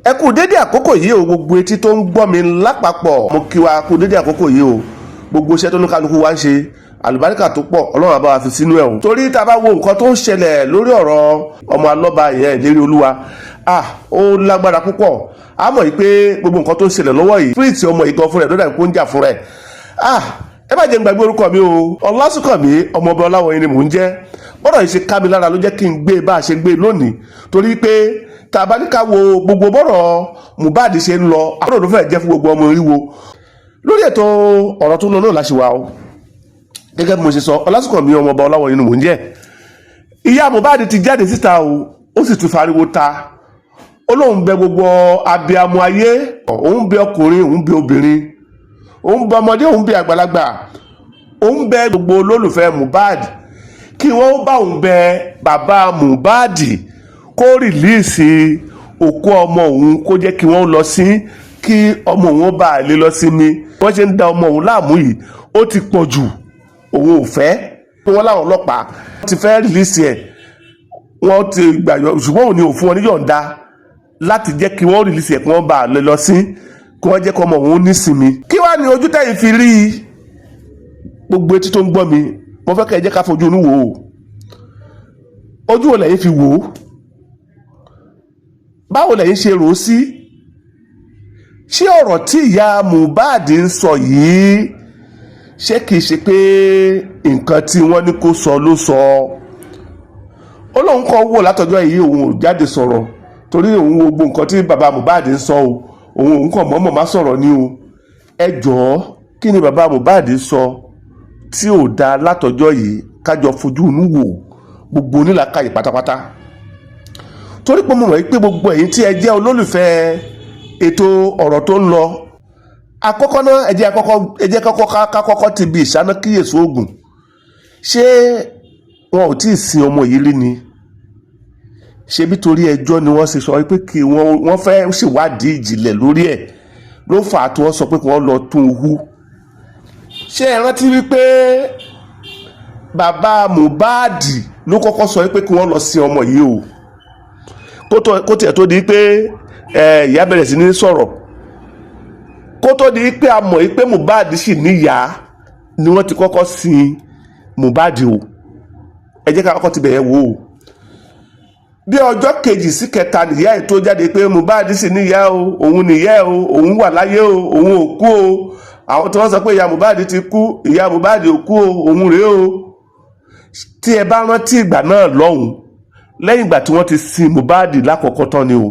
ẹ kú dédé àkókò yìí o gbogbo etí tó ń gbọ́ mi lápapọ̀ mo kí wa kú dédé àkókò yìí o gbogbo iṣẹ́ tó ní kálukú wa ń ṣe àlùbáríkà tó pọ̀ ọlọ́run á bá wa fi sínú ẹ̀ o torí tá a bá wo nǹkan tó ń ṣẹlẹ̀ lórí ọ̀rọ̀ ọmọ alọ́ba ìyẹn ìlérí olúwa ó lágbára púpọ̀ a mọ̀ yìí pé gbogbo nǹkan tó ń ṣẹlẹ̀ lọ́wọ́ yìí fúrìtì ọmọ ìtọ́ fúnra ẹ̀ lọ́dà kó ń jà fúnra ẹ̀ ẹ má jẹ́ ń gbàgbé orúkọ mi o ọlásùnkànmí ọmọọba ọláwọ̀yìn ni mò ń jẹ́ bọ́dọ̀ yìí ṣe ká mi lára ló jẹ́ kí n gbé bá a ṣe gbé lónìí torí pé tá a bá ní ká wo gbogbo bọ́rọ̀ Mohbad ṣe ń lọ àbúrò ló fẹ́ jẹ́ fún gbogbo ọmọ oríwo lórí ètò ọ̀rọ̀ tó ń lọ náà láṣìwà o gẹ́gẹ́ bí mo ṣe sọ ọlásùnkànmí ọmọọba ọláwọ̀yìn ni mò ń jẹ́ ìyá Mohbad ti jáde síta o ó sì tún fariwo ta ó lóun bẹ gbogbo abiyamọ ayé òun bẹ ọkùnrin òun bẹ obìnrin òun bẹ ọmọdé òun bẹ àgbàlagbà òun bẹ gbogbo olólùfẹ́ Mohbad kí wọ́n bá òun bẹ bàbá Mohbad kó rìlíìsì òkú ọmọ òun kó jẹ́ kí wọ́n lọ sí kí ọmọ òun bá lè lọ sí mi wọ́n ṣe ń da ọmọ òun láàmú yìí ó ti pọ̀ jù òun ò fẹ́ kí wọ́n láwọn ọlọ́pàá ti fẹ́ rìlíìsì ẹ̀ wọ́n ti gbàyọ ṣùgbọ́n òun ni ò fún wọn níyọ̀ǹda láti jẹ́ kí wọ́n rìlíìsì ẹ̀ kí wọ́n bá lè lọ sí kí wọ́n jẹ́ kí ọmọ òun nísinmi kí wàá ní ojú tẹ̀yìn fi rí gbogbo etí tó ń gbọ́ mi mo fẹ́ kẹ́ ẹ jẹ́ ká fojú inú wò ó ojú wo lẹ́yìn fi wò ó báwo lẹ́yìn ṣe rò ó sí ṣé ọ̀rọ̀ tí ìyá Mohbad ń sọ yìí ṣé kìí ṣe pé nǹkan tí wọ́n ní kó sọ ló sọ ó lóun kọ́ wò látọjọ́ yìí òun ò jáde sọ̀rọ̀ torí òun wo gbogbo nǹkan tí bàbá Mohbad ń sọ o òun kàn mọ́mọ́ má sọ̀rọ̀ ni o ẹ jọ̀ọ́ kí ni bàbá Mohbad sọ tí ò dáa látọjọ́ yìí kájọ fojú inú wò gbogbo onílàkàyè pátápátá torí pé mo mọ̀ pé gbogbo ẹ̀yin tí ẹ jẹ́ olólùfẹ́ ètò ọ̀rọ̀ tó ń lọ àkọ́kọ́ náà ẹ jẹ́ kọ́kọ́ ti bi ìṣáná kíyèsí oògùn ṣé wọn ò tí ì sin ọmọ yìí rí ni ṣé bí torí ẹjọ́ ni wọ́n ṣe sọ pé kí wọ́n fẹ́ ṣèwádìí ìjìnlẹ̀ lórí ẹ̀ ló fà á tí wọ́n sọ pé kí wọ́n lọ tún un hú ṣé ẹ rántí wípé bàbá Mohbad ló kọ́kọ́ sọ pé kí wọ́n lọ sin ọmọ yìí o kó tiẹ̀ tó di pé ìyá bẹ̀rẹ̀ sí ní sọ̀rọ̀ kó tó di pé a mọ̀ pé Mohbad sì níyà ni wọ́n ti kọ́kọ́ sin Mohbad o ẹ jẹ́ ká kọ́kọ́ ti bẹ̀rẹ̀ wò ó bí ọjọ́ kejì sí kẹta nìyá ẹ̀ tó jáde pé Mohbad sì níyà o òun níyà o òun wà láyé o òun ò kú o àwọn tí wọ́n sọ pé ìyá Mohbad ti kú ìyá Mohbad ò kú o òun rèé o tí ẹ bá rántí ìgbà náà lọ́hùn lẹ́yìn ìgbà tí wọ́n ti sin Mohbad lákọ̀ọ́kọ́ tán ni o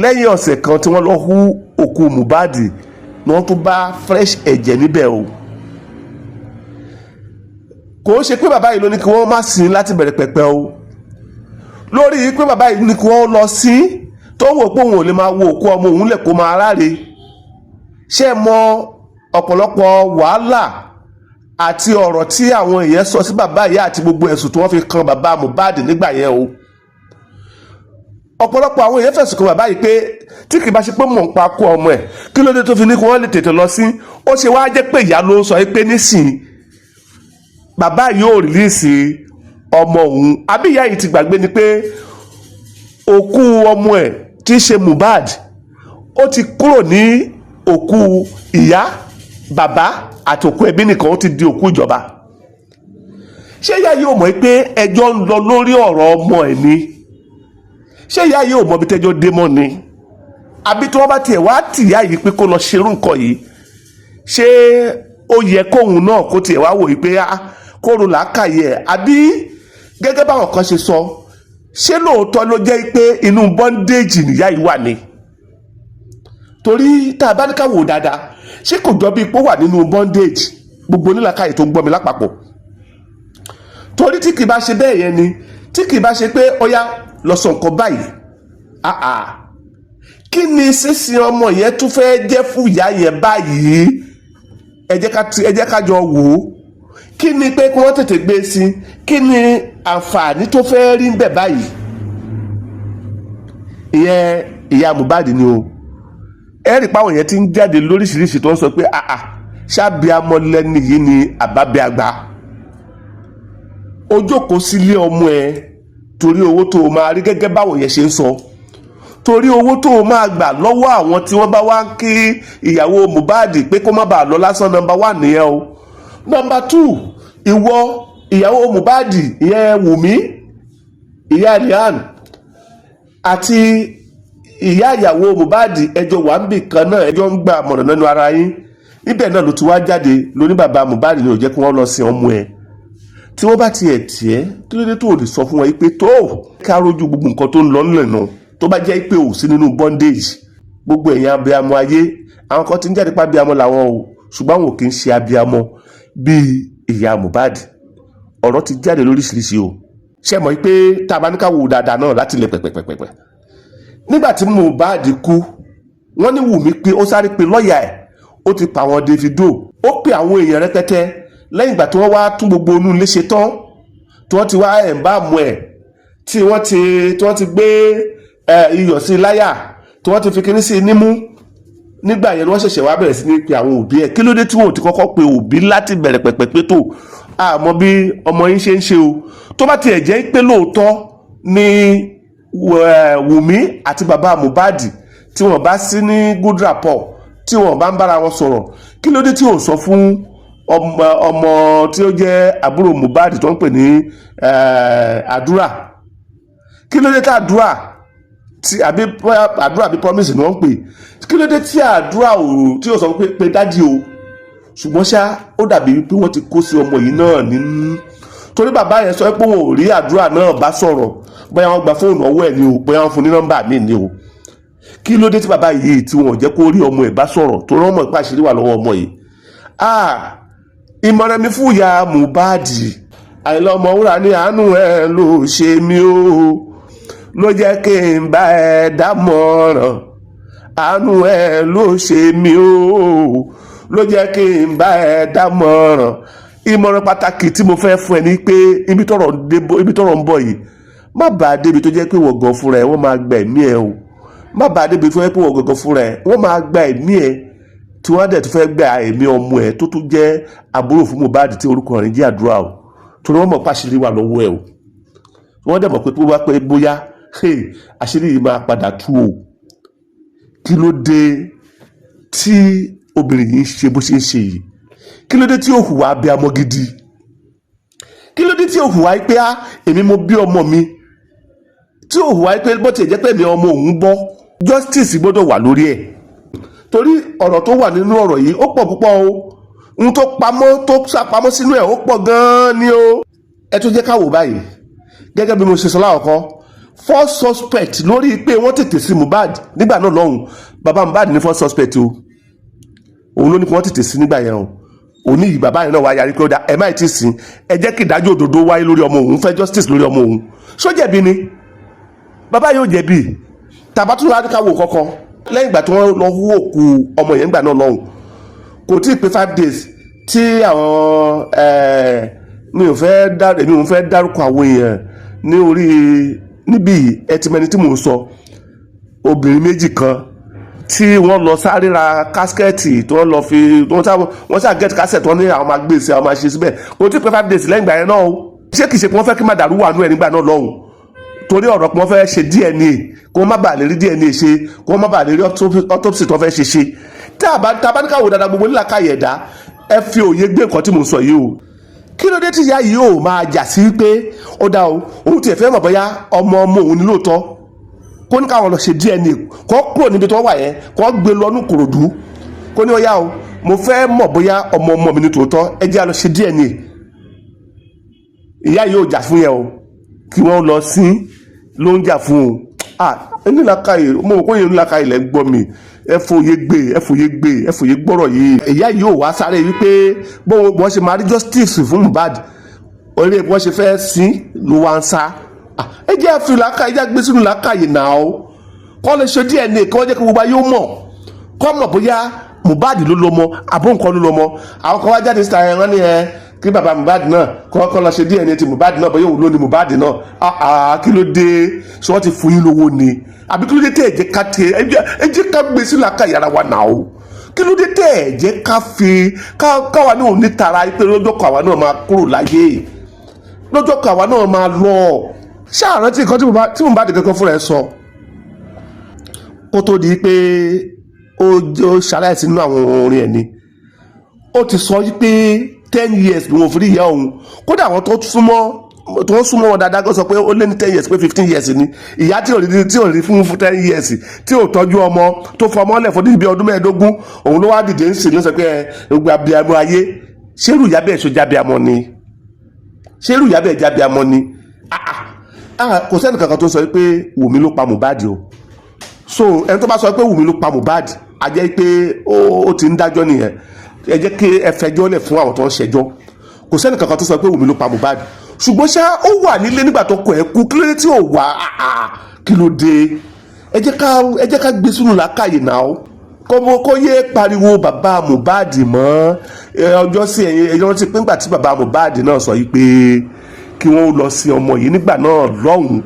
lẹ́yìn ọ̀sẹ̀ kan tí wọ́n lọ hú òkú Mohbad ni wọ́n tún bá fresh ẹ̀jẹ̀ níbẹ̀ o kò ń ṣe pé bàbá yìí ló ní kí wọ́n má sin láti bẹ̀rẹ̀ pẹ̀pẹ̀ o lórí pé bàbá yìí ní kí wọ́n lọ sí tó wò pé òun ò lè máa wo òkú ọmọ òun lẹ̀ kó máa ráre ṣé ẹ mọ ọ̀pọ̀lọpọ̀ wàhálà àti ọ̀rọ̀ tí àwọn èèyàn sọ sí bàbá yìí àti gbogbo ẹ̀sùn tí wọ́n fi kan bàbá Mohbad nígbà yẹn o ọ̀pọ̀lọpọ̀ àwọn èèyàn fẹ̀sùn kan bàbá yìí pé tí kì í bá ṣe pé mò ń pa kú ọmọ ẹ̀ kí ló dé tó fi ní kí wọ́n lè tètè lọ sí ó ṣe wá jẹ́ pé ìyá ló ń sọ pé nísìnyí bàbá yìí ò rìlíìsì ọmọ òun àbí ìyá yìí ti gbàgbé ni pé òkú ọmọ ẹ̀ tí í ṣe Mohbad ó ti kúrò ní òkú ìyá bàbá àti òkú ẹbí nìkan ó ti di òkú ìjọba ṣé ìyá yìí ò mọ̀ pé ẹjọ́ ń lọ lórí ọ̀rọ̀ ọmọ ẹ̀ ni ṣé ìyá yìí ò mọ̀ bí tẹ́jọ́ dé mọ́ ni àbí tí wọ́n bá tiẹ̀ wá tìyá yìí pé kó lọ ṣerú nǹkan yìí ṣé ó yẹ kóhun náà kó tiẹ̀ wá wò yìí pé kó ro làákàyè ẹ̀ àbí gẹ́gẹ́ báwọn kan ṣe sọ ṣé lóòótọ́ ló jẹ́ pé inú bọ́ndéèjì nìyá yìí wà ni torí tá a bá ní ká wò dáadáa ṣé kò jọ bí ipò wà nínú bondage gbogbo onílàkàyè tó ń gbọ́ mi lápapọ̀ torí tí kì í bá ṣe bẹ́ẹ̀ yẹn ni tí kì í bá ṣe pé ọya lọ sọ nǹkan báyìí kí ni sísin ọmọ yẹn tún fẹ́ jẹ́ fún ìyá yẹn báyìí ẹ jẹ́ ká jọ wò ó kí ni pé kí wọ́n tètè gbé sí kí ni àǹfààní tó fẹ́ rí ń bẹ̀ báyìí ìyẹn ìyá Mohbad ni o ẹ̀rí páwọn yẹn ti ń jáde lóríṣiríṣi tó ń sọ pé ṣáàbí amọ̀lẹ́ni yìí ni àbábẹ́ àgbà ó jókòó sílé ọmọ ẹ torí owó tó máa rí gẹ́gẹ́ báwọn yẹn ṣe ń sọ torí owó tó máa gbà lọ́wọ́ àwọn tí wọ́n bá wá ń kí ìyàwó Mohbad pé kó má bàa lọ lásán number 1 nìyẹn o. number 2 ìwọ ìyàwó Mohbad ìyẹn Wùmí ìyá Lehin àti ìyá ìyàwó Mohbad ẹjọ́ wà ń bì kan náà ẹjọ́ ń gbà mọ̀nà nínú ara yín níbẹ̀ náà ló ti wá jáde lóní bàbá Mohbad ni ò jẹ́ kí wọ́n lọ sin ọmọ ẹ̀ tí wọ́n bá tiẹ̀ tiẹ̀ kí ló dé tó lè sọ fún wọn pé tó ká rojú gbogbo nǹkan tó ń lọ nílẹ̀ náà tó bá jẹ́ pé ò sí nínú bondage gbogbo ẹ̀yin abiyamọ ayé àwọn kan ti ń jáde pa abiyamọ làwọn o ṣùgbọ́n àwọn ò kì í ṣe abiyamọ bíi ìyá Mohbad ọ̀rọ̀ ti jáde lóríṣiríṣi o ṣe mọ̀ pé tá a bá ní ká wò dáadáa náà láti lè pẹ̀pẹ̀pẹ̀pẹ̀ nígbà tí Mohbad kú wọ́n ní Wùmí pé ó sáré pe lọ́ọ̀yà ẹ̀ ó ti pa àwọn Davido ó pe àwọn èèyàn rẹpẹtẹ lẹ́yìn ìgbà tí wọ́n wá tún gbogbo inú ilé ṣe tán tí wọ́n ti wá ẹ̀ ń bá mú ẹ̀ tí wọ́n ti gbé iyọ̀ sí láyà tí wọ́n ti fi kíní sí nímú nígbà yẹn ni wọ́n ṣẹ̀ṣẹ̀ wá bẹ̀rẹ̀ sí ní pe àwọn òbí ẹ̀ kí ló dé tí wọ́n ti kọ́kọ́ pe òbí láti bẹ̀rẹ̀ pẹ̀pẹ̀ pé tó àmọ́ bí ọmọ yín ṣe ń ṣe o tó bá tiẹ̀ jẹ́ pé lóòótọ́ ni Wùmí àti bàbá Mohbad tí wọ́n bá sí ní good rapport tí wọ́n bá ń bára wọn sọ̀rọ̀ kí ló dé tí ò sọ fún ọmọ tí ó jẹ́ àbúrò Mohbad tó ń pè ní àdúrà kí ló dé tí àdúrà àbí promise ni wọ́n ń pè kí ló dé tí àdúrà tí ò sọ pé dájí o ṣùgbọ́n ṣá ó dàbí wípé wọ́n ti kó sí ọmọ yìí náà nínú torí bàbá yẹn sọ pé wọn ò rí àdúrà náà bá sọ̀rọ̀ bóyá wọ́n gba fóònù ọwọ́ ẹ̀ ni o bóyá wọ́n fún ní nọ́mbà mi ni o kí ló dé tí bàbá yìí tí wọn ò jẹ́ kó rí ọmọ ẹ̀ bá sọ̀rọ̀ tó rán ọmọ ìpá àṣírí wà lọ́wọ́ ọmọ yìí ìmọ̀ràn mi fún ìyá Mohbad Àyìnlá Ọmọwúrà ní àánú ẹ ló ṣe mí o ló jẹ́ kí n bá ẹ dámọ̀ràn àánú ẹ ló ṣe mí o ló jẹ́ kí n bá ẹ dámọ̀ràn ìmọ̀ràn pàtàkì tí mo fẹ́ fún ẹ ní pé ibi tọ́rọ̀ ń bọ̀ yìí má bàa débi tó jẹ́ pé wọ́n gan fúnra ẹ wọ́n máa gba ẹ̀mí ẹ o má bàa débi tó jẹ́ pé wọ́n gangan fúnra ẹ wọ́n máa gba ẹ̀mí ẹ tí wọ́n á dẹ̀ tó fẹ́ gba ẹ̀mí ọmọ ẹ tó tún jẹ́ àbúrò fún Mohbad tí orúkọ rẹ̀ jẹ́ àdúrà o torí wọ́n mọ̀ pé àṣírí wà lọ́wọ́ ẹ o wọ́n dẹ̀ mọ̀ pé bóyá àṣírí yìí máa padà tú o kí ló dé tí obìnrin yìí ń ṣe bó ṣe ń ṣe yìí kí ló dé tí ó hùwà abiyamọ gidi kí ló dé tí ó hùwà pé èmi mo bí ọmọ mi tí ó hùwà pé bó ti jẹ́ pé mi ọmọ òun gbọ́ justice gbọ́dọ̀ wà lórí ẹ̀ torí ọ̀rọ̀ tó wà nínú ọ̀rọ̀ yìí ó pọ̀ púpọ̀ o ohun tó sápamọ́ sínú ẹ̀ ó pọ̀ gan-an ni o ẹ tún jẹ́ ká wò báyìí gẹ́gẹ́ bí mo ṣe sọ láwọ̀kọ́ first suspect lórí pé wọ́n tètè sí Mohbad nígbà náà lọ́hùn bàbá Mohbad ní first suspect o òun ló ní kí wọ́n tètè sí nígbà yẹn o òní yìí bàbá yẹn náà wá yarí pé ó dá ẹ má ti sìn ẹ jẹ́ kí ìdájọ́ òdodo wáyé lórí ọmọ òun fẹ́ justice lórí ọmọ òun ṣó jẹ̀bi ni bàbá yóò jẹ̀bi tàbátúrò adúkáwò kọ́kọ́ lẹ́yìn ìgbà tí wọ́n lọ hú òkú ọmọ yẹn gbà náà lọ́hùn kò tí ì pé 5 days tí àwọn mi ò fẹ́ dárúkọ àwọn èèyàn ní orí níbí ẹtìmẹ́ni tí mò ń sọ obìnrin méjì kan tí wọ́n lọ sáré ra kásikẹ́ẹ̀tì tí wọ́n lọ fi wọ́n sá gẹ́tì kásẹ̀tì wọn ní àwọn máa gbé sí àwọn máa ṣe síbẹ̀ kò tí ì pé 5 days lẹ́yìn ìgbà yẹn náà o ṣé kìí ṣe pé wọ́n fẹ́ kí má dàrú wà nú ẹ̀ nígbà náà lọ́hùn torí ọ̀rọ̀ pé wọ́n fẹ́ ṣe DNA kó wọ́n má bàa lè rí DNA ṣe kó wọ́n má bàa lè rí autopsy tó fẹ́ ṣe tá a bá ní káwọ́ dáadáa gbogbo nílà káyẹ̀ ẹ̀dá ẹ fi òye gbé nǹkan tí mò ń sọ yìí o kí ló dé tí ìyá yìí ò máa jà sí pé ó dá o òun tiẹ̀ fẹ́ mọ̀ bóyá ọmọ òun ní lóòótọ́ kó ní káwọn lọ ṣe DNA kó kúrò níbi tó wà yẹn kó gbé lọ ní Ìkòròdú kó ní ó yá o mo fẹ́ mọ̀ bóyá ọmọ mi ní tòótọ́ ẹ jẹ́ a lọ ṣe DNA ìyá yìí ò jà fún yẹn o kí wọ́n lọ sí ló ń jà fún o nílàkàyè mo rò pé yẹn nílàkàyè lẹ́ ń gbọ́ mi ẹ fòye gbọ́rọ̀ yìí ìyá yìí ò wá sáré wípé bọ́n ṣe máa rí justice fún Mohbad orí ẹ̀ bọ́n ṣe fẹ́ sí ló wá ń sá ẹ jẹ́ àfi làákàyè ẹ jẹ́ gbé sínú làákàyè náà o kọ́ lè ṣe DNA kí wọ́n jẹ́ kí gbogbo ayé ó mọ̀ kọ́ mọ̀ bóyá Mohbad ló lọ́mọ àbó nǹkan ló lọ́mọ àwọn kan wá jáde síta ẹ̀ wọ́n ní ẹ kí bàbá Mohbad náà kọ́ lọ ṣe DNA ti Mohbad náà bóyá òun ló ní Mohbad náà kí ló dé ṣé wọ́n ti fún yín lówó ni àbí kí ló dé tẹ́ ẹ jẹ́ ká gbé sínú làákàyè ara wa náà o kí ló dé tẹ́ ẹ jẹ́ ká fi káwa náà ní tara pé lọ́jọ́ kan àwa náà máa kúrò láyé lọ́jọ́ kan àwa náà máa lọ ṣáà rántí nǹkan tí Mohbad kankan fúnra ẹ sọ kó tó di pé ó ṣaláìsí nínú àwọn orin ẹ̀ ni ó ti sọ pé 10 years ni wọ́n fi rí ìyá òun, kódà àwọn tó súnmọ́ wọn dáadáa kó sọ pé ó lé ní 10 years pé 15 years ni ìyá tí ò rí fún 10 years tí ò tọ́jú ọmọ tó fọmọ lẹ̀ fún bí ọdún 15 òun ló wá dìde ń sìn ló sọ pé gbogbo abiyamọ ayé ṣérù ìyá bẹ́ẹ̀ ṣojú abiyamọ ni ṣérù ìyá bẹ́ẹ̀ jẹ́ abiyamọ ni kò sẹ́ni kankan tó sọ pé Wùmí ló pa Mohbad o, so ẹni tó bá sọ pé Wùmí ló pa Mohbad a jẹ́ pé ó ti ń dájọ́ nìyẹn, ẹ jẹ́ kí ẹ fẹjọ́ lẹ̀ fún àwọn tó ń ṣẹjọ́. Kò sẹ́ni kankan tó sọ pé Wùmí ló pa Mohbad, ṣùgbọ́n ṣá ó wà nílé nígbà tó kọ ẹ̀ kú, kí ló dé tí ò wá, kí ló dé? ẹ jẹ́ ká gbé sínú làákàyè náà kó yé pariwo bàbá Mohbad mọ́. ọjọ́ sí ẹ̀yìn rántí pé nígbà tí bàbá Mohbad náà sọ yìí pé kí wọ́n lọ sí ọmọ yìí nígbà náà lọ́hùn-ún,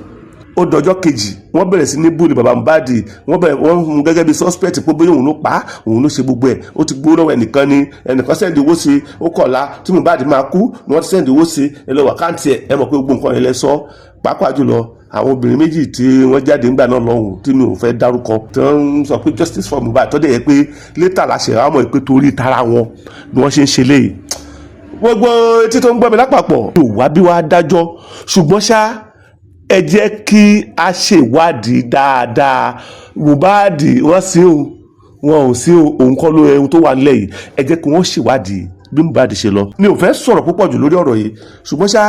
ó dọjọ́ kejì wọ́n bẹ̀rẹ̀ sí ní búlì bàbá Mohbad, wọ́n mú gẹ́gẹ́ bí suspect pé bóyá òun ló pa á, òun ló ṣe gbogbo ẹ̀, ó ti gbówó lọ́wọ́ ẹnìkan ni ẹnìkan sẹ́ndì owó sí, ó kọ̀ọ̀la tí Mohbad máa kú ni wọ́n ti sẹ́ndì owó sí ẹ lọ wákàntì ẹ̀, ẹ mọ̀ pé gbogbo nǹkan yẹn lẹ sọ. Pàápàá jùlọ àwọn obìnrin méjì tí wọ́n jáde nígbà náà lọ́hùn tí mi ò fẹ́ dárúkọ tí wọ́n ń sọ pé justice for Mohbad tó dẹ̀ yẹ pé létà la ṣe rámọ̀ pé torí tara wọn ni wọ́n ṣe ń ṣe léyìí. Gbogbo etí tó ń gbọ́ mi lápapọ̀ yóò wá bí wàá dájọ́, ṣùgbọ́n ṣá ẹ jẹ́ kí a ṣèwádìí dáadáa. Mohbad wọ́n sí o wọn ò sí o, òun kọ́ ló ẹ̀hún tó wà nílẹ̀ yìí, ẹ jẹ́ kí wọ́n ṣèwádìí bí Mohbad ṣe lọ. Mi ò fẹ́ sọ̀rọ̀ púpọ̀ jù lórí ọ̀rọ̀ yìí, ṣùgbọ́n ṣá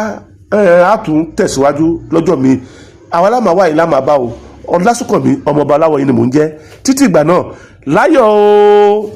a tún tẹ̀síwájú lọ́jọ́ mi. Àwọn alámàwá yìí lámàbá o, Ọlásùnkànmí ọmọọba aláwọ̀ yìí ni mò ń jẹ́. Títí ìgbà náà láyọ̀ o.